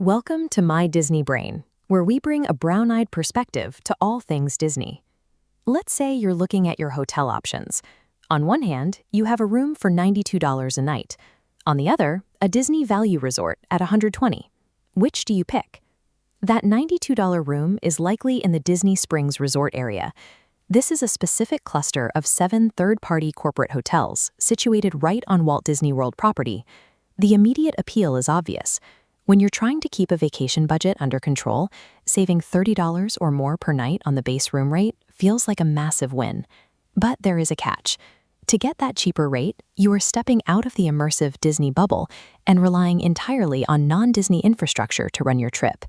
Welcome to My Disney Brain, where we bring a brown-eyed perspective to all things Disney. Let's say you're looking at your hotel options. On one hand, you have a room for $92 a night. On the other, a Disney Value Resort at $120. Which do you pick? That $92 room is likely in the Disney Springs Resort area. This is a specific cluster of 7 third-party corporate hotels situated right on Walt Disney World property. The immediate appeal is obvious. When you're trying to keep a vacation budget under control, saving $30 or more per night on the base room rate feels like a massive win. But there is a catch. To get that cheaper rate, you are stepping out of the immersive Disney bubble and relying entirely on non-Disney infrastructure to run your trip.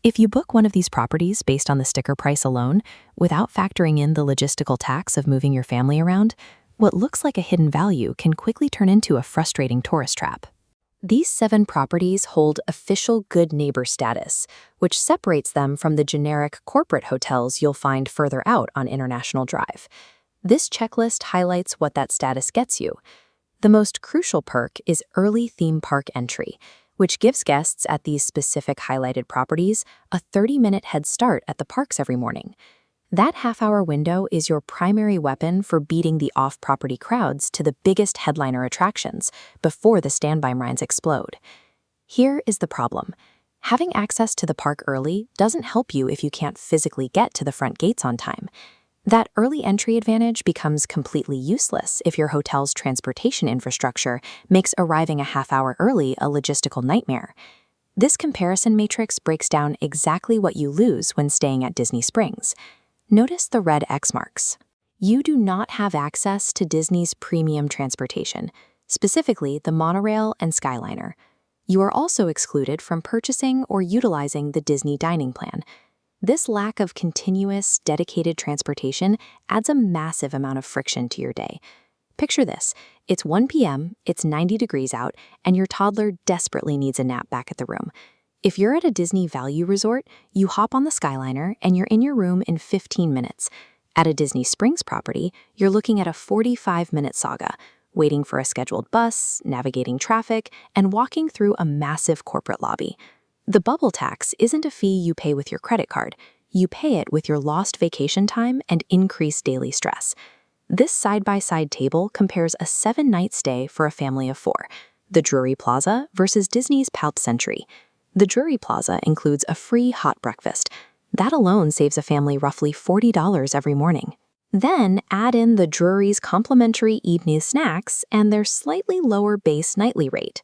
If you book one of these properties based on the sticker price alone, without factoring in the logistical tax of moving your family around, what looks like a hidden value can quickly turn into a frustrating tourist trap. These 7 properties hold official good neighbor status, which separates them from the generic corporate hotels you'll find further out on International Drive. This checklist highlights what that status gets you. The most crucial perk is early theme park entry, which gives guests at these specific highlighted properties a 30-minute head start at the parks every morning. That half-hour window is your primary weapon for beating the off-property crowds to the biggest headliner attractions before the standby lines explode. Here is the problem. Having access to the park early doesn't help you if you can't physically get to the front gates on time. That early entry advantage becomes completely useless if your hotel's transportation infrastructure makes arriving a half-hour early a logistical nightmare. This comparison matrix breaks down exactly what you lose when staying at Disney Springs. Notice the red X marks. You do not have access to Disney's premium transportation, specifically the monorail and Skyliner. You are also excluded from purchasing or utilizing the Disney dining plan. This lack of continuous, dedicated transportation adds a massive amount of friction to your day. Picture this. It's 1 p.m., it's 90 degrees out, and your toddler desperately needs a nap back at the room. If you're at a Disney Value Resort, you hop on the Skyliner and you're in your room in 15 minutes. At a Disney Springs property, you're looking at a 45-minute saga, waiting for a scheduled bus, navigating traffic, and walking through a massive corporate lobby. The bubble tax isn't a fee you pay with your credit card. You pay it with your lost vacation time and increased daily stress. This side-by-side table compares a 7-night stay for a family of 4, the Drury Plaza versus Disney's Pout Century. The Drury Plaza includes a free hot breakfast. That alone saves a family roughly $40 every morning. Then add in the Drury's complimentary evening snacks and their slightly lower base nightly rate.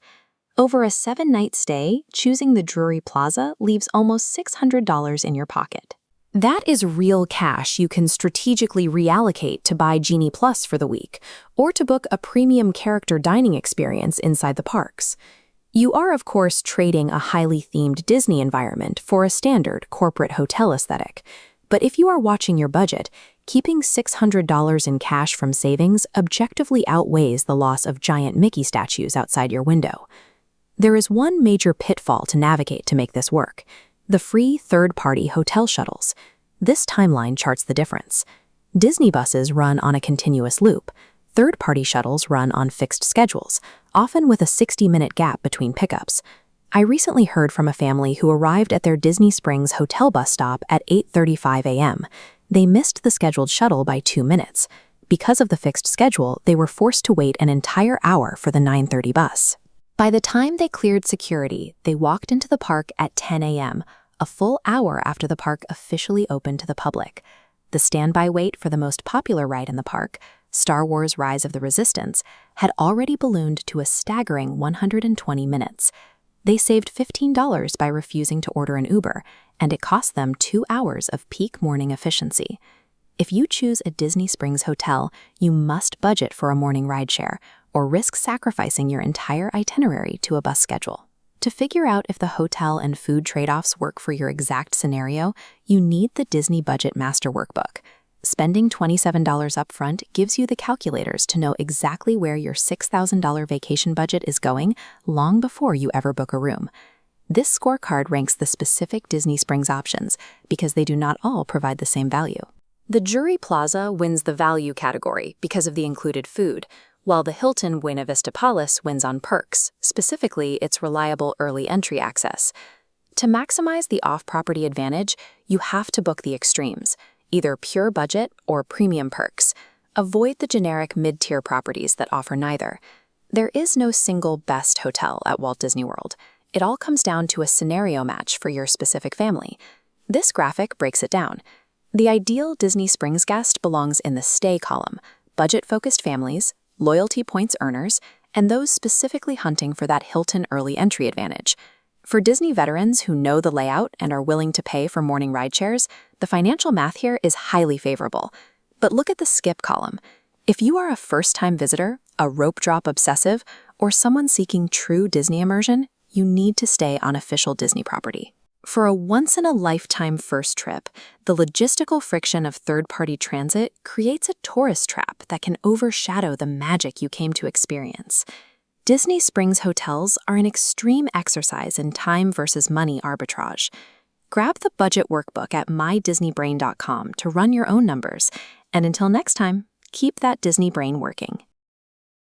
Over a 7-night stay, choosing the Drury Plaza leaves almost $600 in your pocket. That is real cash you can strategically reallocate to buy Genie Plus for the week, or to book a premium character dining experience inside the parks. You are, of course, trading a highly themed Disney environment for a standard corporate hotel aesthetic. But if you are watching your budget, keeping $600 in cash from savings objectively outweighs the loss of giant Mickey statues outside your window. There is one major pitfall to navigate to make this work: the free third-party hotel shuttles. This timeline charts the difference. Disney buses run on a continuous loop. Third-party shuttles run on fixed schedules, often with a 60-minute gap between pickups. I recently heard from a family who arrived at their Disney Springs hotel bus stop at 8:35 a.m. They missed the scheduled shuttle by 2 minutes. Because of the fixed schedule, they were forced to wait an entire hour for the 9:30 bus. By the time they cleared security, they walked into the park at 10 a.m., a full hour after the park officially opened to the public. The standby wait for the most popular ride in the park, Star Wars Rise of the Resistance, had already ballooned to a staggering 120 minutes. They saved $15 by refusing to order an Uber, and it cost them 2 hours of peak morning efficiency. If you choose a Disney Springs hotel, you must budget for a morning rideshare, or risk sacrificing your entire itinerary to a bus schedule. To figure out if the hotel and food trade-offs work for your exact scenario, you need the Disney Budget Master Workbook. Spending $27 upfront gives you the calculators to know exactly where your $6,000 vacation budget is going long before you ever book a room. This scorecard ranks the specific Disney Springs options because they do not all provide the same value. The Drury Plaza wins the value category because of the included food, while the Hilton Buena Vista Palace wins on perks, specifically its reliable early entry access. To maximize the off-property advantage, you have to book the extremes, either pure budget or premium perks. Avoid the generic mid-tier properties that offer neither. There is no single best hotel at Walt Disney World. It all comes down to a scenario match for your specific family. This graphic breaks it down. The ideal Disney Springs guest belongs in the stay column: budget-focused families, loyalty points earners, and those specifically hunting for that Hilton early entry advantage. For Disney veterans who know the layout and are willing to pay for morning rideshares, the financial math here is highly favorable. But look at the skip column. If you are a first-time visitor, a rope drop obsessive, or someone seeking true Disney immersion, you need to stay on official Disney property. For a once-in-a-lifetime first trip, the logistical friction of third-party transit creates a tourist trap that can overshadow the magic you came to experience. Disney Springs hotels are an extreme exercise in time versus money arbitrage. Grab the budget workbook at mydisneybrain.com to run your own numbers, and until next time, keep that Disney brain working.